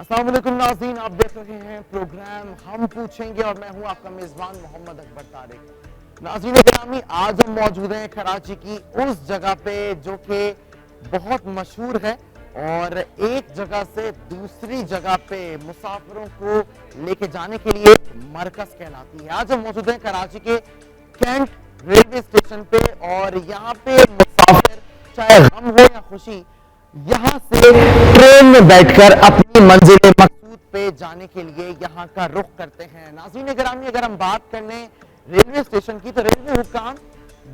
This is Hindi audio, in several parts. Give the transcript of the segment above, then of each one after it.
अस्सलाम वालेकुम नाज़रीन, आप देख रहे हैं प्रोग्राम हम पूछेंगे और मैं हूं आपका मेजबान मोहम्मद अकबर तारिक। नाज़रीन गिरामी, आज हम मौजूद हैं कराची की उस जगह पे जो कि बहुत मशहूर है और एक जगह से दूसरी जगह पे मुसाफिरों को लेके जाने के लिए मरकज कहलाती है। आज हम मौजूद हैं कराची के कैंट रेलवे स्टेशन पे और यहाँ पे मुसाफिर चाहे गम हो या खुशी यहाँ से ट्रेन में बैठकर अपनी मंजिल मकसूद पे जाने के लिए यहाँ का रुख करते हैं। नाज़रीन गिरामी, अगर हम बात कर लें रेलवे स्टेशन की तो रेलवे हुकाम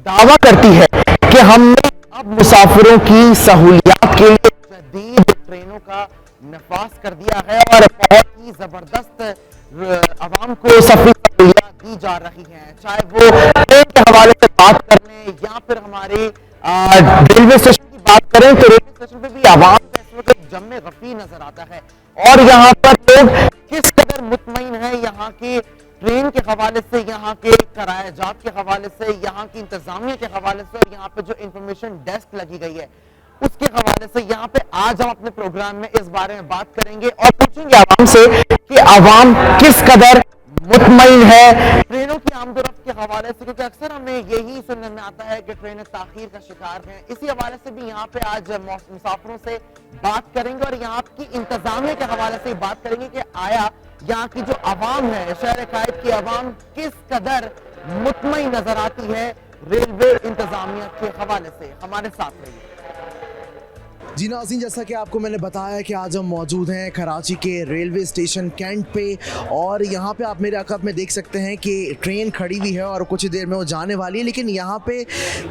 दावा करती है कि हमने अब मुसाफिरों की सहूलियात के लिए जदीद ट्रेनों का नफाज कर दिया है और बहुत ही जबरदस्त आवाम को सफरी सहूलियात दी जा रही हैं। चाहे वो ट्रेन के हवाले से बात कर लें या फिर हमारे रेलवे स्टेशन की बात करें तो रेलवे स्टेशन पे भी आवाम इस वक्त जम्मे गफी नजर आता है और यहाँ पर लोग किस कदर मुतमईन है यहाँ के ट्रेन के हवाले से, यहाँ के किरायाजात के हवाले से, यहाँ की इंतजामिया के हवाले से और यहाँ पे जो इंफॉर्मेशन डेस्क लगी गई है उसके हवाले से। यहाँ पे आज हम अपने प्रोग्राम में इस बारे में बात करेंगे और पूछेंगे आवाम से कि आवाम किस कदर मुतमईन है ट्रेनों की आमदोरफ्त के हवाले से, क्योंकि अक्सर हमें यही सुनने में आता है कि ट्रेनें ताखीर का शिकार हैं। इसी हवाले से भी यहाँ पे आज मुसाफिरों से बात करेंगे और यहाँ की इंतजामिया के हवाले से बात करेंगे कि आया यहाँ की जो आवाम है, शहर कायद की आवाम किस कदर मुतमईन नजर आती है रेलवे इंतजामिया के हवाले से। हमारे साथ रहिए। जी नाज़रीन, जैसा कि आपको मैंने बताया कि आज हम मौजूद हैं कराची के रेलवे स्टेशन कैंट पे और यहाँ पे आप मेरे अक़ब में देख सकते हैं कि ट्रेन खड़ी हुई है और कुछ देर में वो जाने वाली है। लेकिन यहाँ पे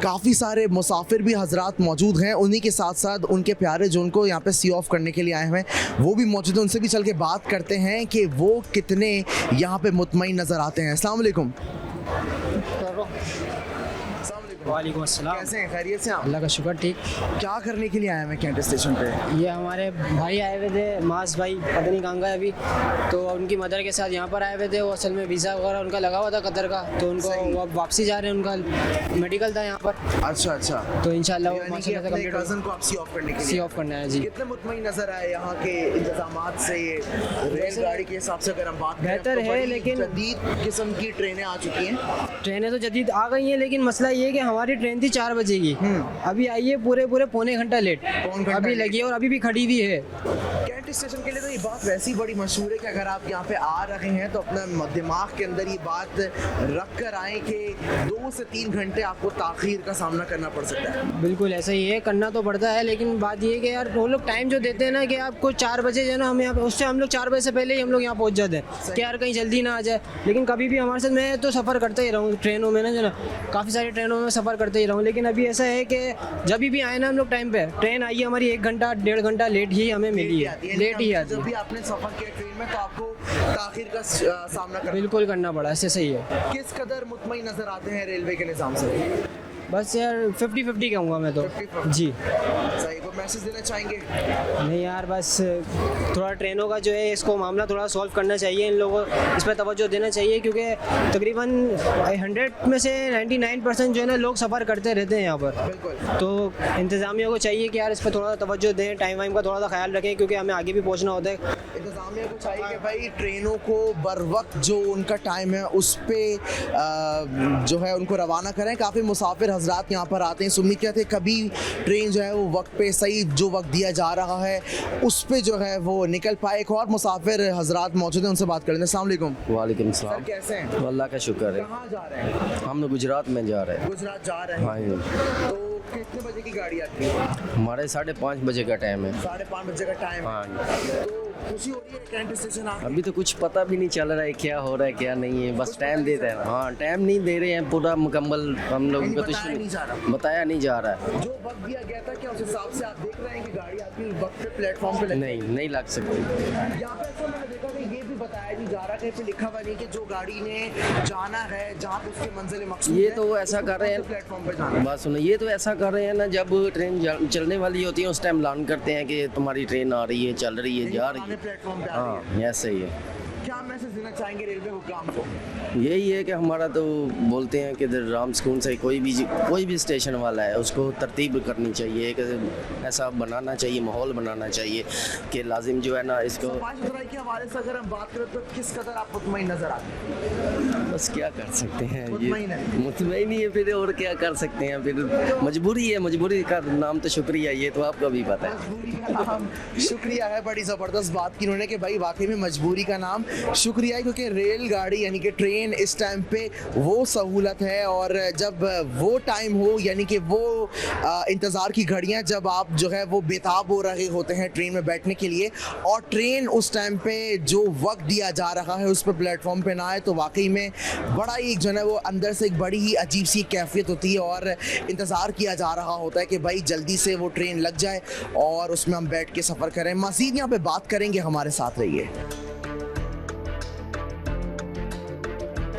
काफ़ी सारे मुसाफिर भी हजरात मौजूद हैं, उन्हीं के साथ साथ उनके प्यारे जो उनको यहाँ पे सी ऑफ करने के लिए आए हुए हैं वो भी मौजूद हैं। उनसे भी चल के बात करते हैं कि वो कितने यहाँ पर मुतमईन नज़र आते हैं। अस्सलाम वालेकुम। वालेकुम अस्सलाम। कैसे हैं, खैरियत से आप? अल्लाह का शुक्र, ठीक। क्या करने के लिए आए हैं कैंट स्टेशन पे? ये हमारे भाई आए हुए थे, मास भाई, पता नहीं कहाँ गए अभी, तो उनकी मदर के साथ यहाँ पर आए हुए थे। वो असल में वीज़ा वगैरह उनका लगा हुआ था कतर का, तो उनको वो अब वापसी जा रहे हैं, उनका मेडिकल था यहाँ पर। अच्छा अच्छा, तो इंशाल्लाह वो यानी कि माशाल्लाह से अपने कंप्लीट कज़न को आप सी ऑफ करने के सी लिए ऑफ करना है जी। कितने मुतमईन नजर आए यहाँ के इंतजामात से? रेलगाड़ी के हिसाब से अगर हम बात करें बेहतर तो है, बड़ी लेकिन जदीद किस्म की ट्रेनें आ चुकी हैं। ट्रेनें तो जदीद आ गई हैं, लेकिन मसला ये है कि हमारी ट्रेन थी 4 बजे की, अभी आई है पूरे पौने घंटा लेट, अभी लगी है और अभी भी खड़ी हुई है। कैंट स्टेशन के लिए तो ये बात वैसी बड़ी मशहूर है कि अगर आप यहाँ पे आ रहे हैं तो अपना दिमाग के अंदर ये बात रख कर आए कि 2 से 3 घंटे आपको ताखीर का सामना करना पड़ सकता है। बिल्कुल ऐसा ही है, करना तो पड़ता है, लेकिन बात ये है कि यार वो लोग टाइम जो देते हैं ना कि आपको 4 बजे जो है ना, हम यहाँ पे उससे हम लोग 4 बजे से पहले ही हम लोग यहाँ पहुँच जाते हैं कि यार कहीं जल्दी ना आ जाए। लेकिन कभी भी हमारे साथ, मैं तो सफ़र करते ही रहूँ ट्रेनों में ना, जो ना काफ़ी सारी ट्रेनों में सफ़र करते ही रहूँ, लेकिन अभी ऐसा है कि जब भी आए ना हम लोग टाइम पे, ट्रेन आई है हमारी 1 घंटा 1.5 घंटा लेट ही हमें मिली है, लेट ही आती है। जब भी आपने सफ़र किया ट्रेन में तो आपको ताखीर का सामना करना बिल्कुल करना पड़ा, ऐसे सही है। किस कदर मुतमईन नजर आते हैं रेलवे के निज़ाम से? बस यार 50-50 कहूँगा मैं तो 50-50 जी। सही, को मैसेज देना चाहेंगे? नहीं यार, बस थोड़ा ट्रेनों का जो है इसको मामला थोड़ा सॉल्व करना चाहिए, इन लोगों इस पर तवज्जो देना चाहिए, क्योंकि तकरीबन 100 में से 99% जो है ना लोग सफ़र करते रहते हैं यहाँ पर। बिल्कुल। तो इंतज़ामिया को चाहिए कि यार इस पर थोड़ा तवज्जो दें, टाइम वाइम का थोड़ा सा ख्याल रखें, क्योंकि हमें आगे भी पहुँचना होता है। इंतज़ामिया को चाहिए कि भाई ट्रेनों को बर वक्त जो उनका टाइम है उस पर जो है उनको रवाना करें। काफ़ी मुसाफिर हजरात यहाँ पर आते हैं, उम्मीद करते हैं कभी ट्रेन जो है वो वक्त पे सही जो वक्त दिया जा रहा है उस पे जो है वो निकल पाए। एक और मुसाफिर हजरात मौजूद हैं, उनसे बात करें। अस्सलाम वालेकुम। वालेकुम सलाम। कैसे हैं? अल्लाह का शुक्र है। कहाँ जा रहे हैं? हम लोग गुजरात में जा रहे हैं। गुजरात जा रहे हैं। हाँ जी। तो कितने बजे की गाड़ी आती है? हमारे 5:30 बजे का टाइम है। 5:30 बजे का टाइम है। हाँ तो खुशी हो रही है कैंट स्टेशन आके? अभी तो कुछ पता भी नहीं चल रहा है क्या हो रहा है क्या नहीं है, बस टाइम देते हैं। हाँ, टाइम नहीं दे रहे हैं पूरा मुकम्मल हम लोगों को, तो बताया नहीं जा रहा। बताया नहीं जा रहा है। जो वक्त दिया गया था क्या उस हिसाब से आप देख रहे हैं कि गाड़ी आपकी वक्त पे प्लेटफॉर्म पे लगी? नहीं लग सकती। यहाँ पे ऐसा मैंने देखा कि ये भी बताया नहीं जा रहा, कहीं पे लिखा हुआ नहीं कि जो गाड़ी ने जाना है जहाँ पे उसकी मंजिल मकसूद ये है, तो ऐसा कर रहे हैं, प्लेटफॉर्म पे जाना। बात सुनो, ये तो ऐसा कर रहे हैं ना, जब ट्रेन चलने वाली होती है उस टाइम ऐलान करते हैं कि तुम्हारी ट्रेन आ रही है, चल रही है, जा रही है। प्लेटफॉर्म पे आ हाँ, रही है। ऐसे ही है। क्या मैसेज देना चाहेंगे रेलवे हुकाम को? यही है कि हमारा तो बोलते हैं कि इधर राम सुकून से कोई भी स्टेशन वाला है उसको तरतीब करनी चाहिए, कि ऐसा बनाना चाहिए, माहौल बनाना चाहिए कि लाजिम जो है ना इसको। सफाई सुथराई के हवाले से अगर हम बात करें तो किस कदर आप मुतमईन नजर आते हैं? बस क्या कर सकते हैं, मुतमईन है। मुतमईन ही है, फिर और क्या कर सकते हैं, फिर मजबूरी है, मजबूरी का नाम तो शुक्रिया, ये तो आपको भी पता है। शुक्रिया है, बड़ी ज़बरदस्त बात की उन्होंने कि भाई वाकई में मजबूरी का नाम शुक्रिया है, क्योंकि रेलगाड़ी यानी कि ट्रेन इस टाइम पे वो सहूलत है, और जब वो टाइम हो यानी कि वो इंतज़ार की घड़ियां जब आप जो है वो बेताब हो रहे होते हैं ट्रेन में बैठने के लिए, और ट्रेन उस टाइम पे जो वक्त दिया जा रहा है उस पर प्लेटफॉर्म पे ना आए, तो वाकई में बड़ा ही जो है वो अंदर से एक बड़ी ही अजीब सी कैफियत होती है, और इंतज़ार किया जा रहा होता है कि भाई जल्दी से वो ट्रेन लग जाए और उसमें हम बैठ के सफ़र करें। मज़ीद यहाँ पे बात करेंगे, हमारे साथ रहिए।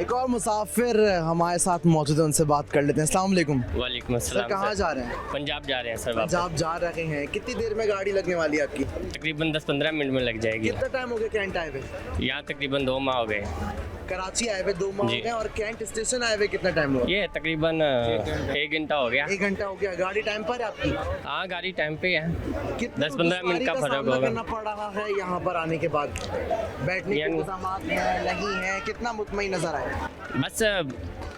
एक और मुसाफिर हमारे साथ मौजूद है, उनसे बात कर लेते हैं। अस्सलाम वालेकुम। वालेकुम सर, अस्सलाम। कहाँ जा रहे हैं? पंजाब जा रहे हैं सर। वापस पंजाब जा रहे हैं, कितनी देर में गाड़ी लगने वाली है आपकी? तकरीबन 10-15 मिनट में लग जाएगी। कितना टाइम हो गया कैंट आए हुए? यहाँ तकरीबन 2 माह हो गए। कराची आए हुए 2 माह हो जी। गए, और कैंट स्टेशन आए हुए कितना टाइम हुआ? ये तकरीबन 1 घंटा हो गया। 1 घंटा हो गया। गाड़ी टाइम पर है आपकी? हाँ, गाड़ी टाइम पे है। कितनी 10-15 मिनट का दुश्वारी फर्क सामना होगा। करना पड़ रहा है यहाँ पर आने के बाद? बैठने के यानी- इंतजामात हैं नहीं है? कितना मुतमईन नजर आए? बस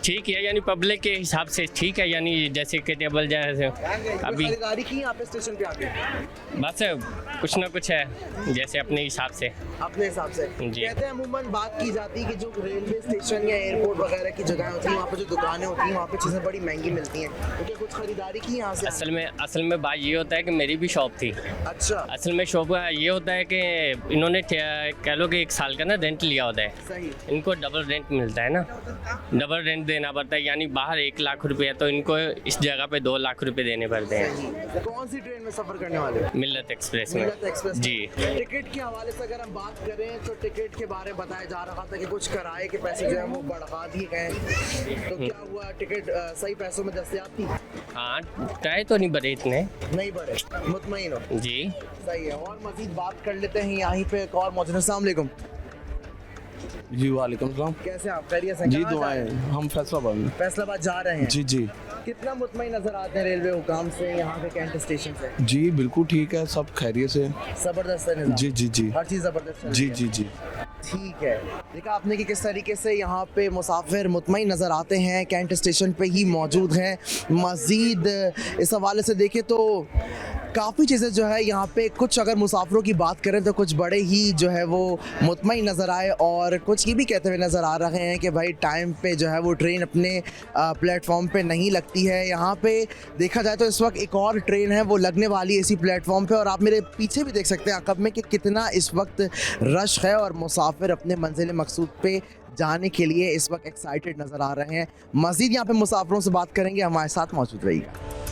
ठीक है, यानी पब्लिक के हिसाब से ठीक है, यानी जैसे कि टेबल जैसे कोई अभी खरीदारी की यहाँ पे स्टेशन पे आके? बस कुछ ना कुछ है जैसे अपने हिसाब से। अपने हिसाब से जी। कहते हैं अमूमन बात की जाती है कि जो रेलवे स्टेशन या एयरपोर्ट वगैरह की जगह होती है वहाँ पे जो दुकानें होती हैं वहाँ पे चीज़ें बड़ी महंगी मिलती हैं, तो क्या कुछ खरीदारी की यहाँ से? असल में बात ये होता है कि मेरी भी शॉप थी। अच्छा, असल में शॉप का ये होता है कि इन्होंने कह लो कि 1 साल का ना रेंट लिया होता है। सही। इनको डबल रेंट मिलता है ना, डबल रेंट देना पड़ता है, यानी बाहर 1 लाख रुपए है तो इनको इस जगह पे 2 लाख रुपए देने पड़ते हैं। सही। कौन सी ट्रेन में सफ़र करने वाले हो? मिल्लत एक्सप्रेस में। मिल्लत एक्सप्रेस। जी। टिकट के हवाले से अगर हम बात करें तो टिकट के बारे में बताया जा रहा था कि कुछ किराए के पैसे जो है वो बढ़ा दिए गए हैं, तो क्या हुआ? टिकट सही पैसों में दस्तयाब थी? हाँ, किराए तो नहीं बढ़े इतने। नहीं बढ़े, मुतमईन हो? जी। सही है। और मजीद बात कर लेते हैं, यहीं पे एक और मौजूद है। अस्सलाम वालेकुम। जी वालेकुम सलाम। कैसे आप? खैरियत से? जी कहाँ जा रहे दुआएं, हैं? हम फैसलाबाद में। फैसलाबाद जा रहे हैं। जी जी कितना मुतमईन नजर आते हैं रेलवे हुकाम से यहाँ पे कैंट स्टेशन से? जी बिल्कुल ठीक है, सब खैरियत से। जबरदस्त है निज़ाम? जी जी जी हर चीज़ जबरदस्त चल जी रही है। जी जी ठीक है। देखा आपने कि किस तरीके से यहाँ पे मुसाफिर मुतमईन नज़र आते हैं, कैंट स्टेशन पे ही मौजूद हैं। मज़ीद इस हवाले से देखें तो काफ़ी चीज़ें जो है यहाँ पे, कुछ अगर मुसाफिरों की बात करें तो कुछ बड़े ही जो है वो मुतमईन नज़र आए, और कुछ ये भी कहते हुए नज़र आ रहे हैं कि भाई टाइम पे जो है वो ट्रेन अपने प्लेटफॉर्म पे नहीं लगती है। यहाँ पे देखा जाए तो इस वक्त एक और ट्रेन है वो लगने वाली है इसी प्लेटफॉर्म पे, और आप मेरे पीछे भी देख सकते हैं अकब में कि कितना इस वक्त रश है, और मुसाफिर अपने मंजिल मकसूद पे जाने के लिए इस वक्त एक्साइटेड नज़र आ रहे हैं। मज़ीद यहाँ पे मुसाफिरों से बात करेंगे, हमारे साथ मौजूद रहिएगा।